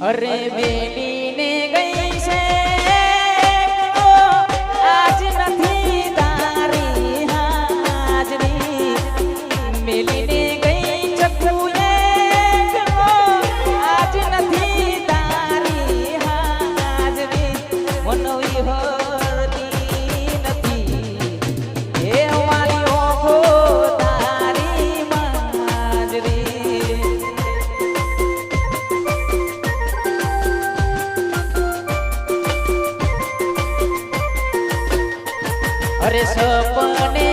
અરે બેલીને ગઈ છે આજ નથી તારી હાજરી મેલીને ગઈ ચકુએ આજ નથી તારી હાજરી મનવી હરતી નથી એ મારી ઓખો તારી માજરી અરે સપને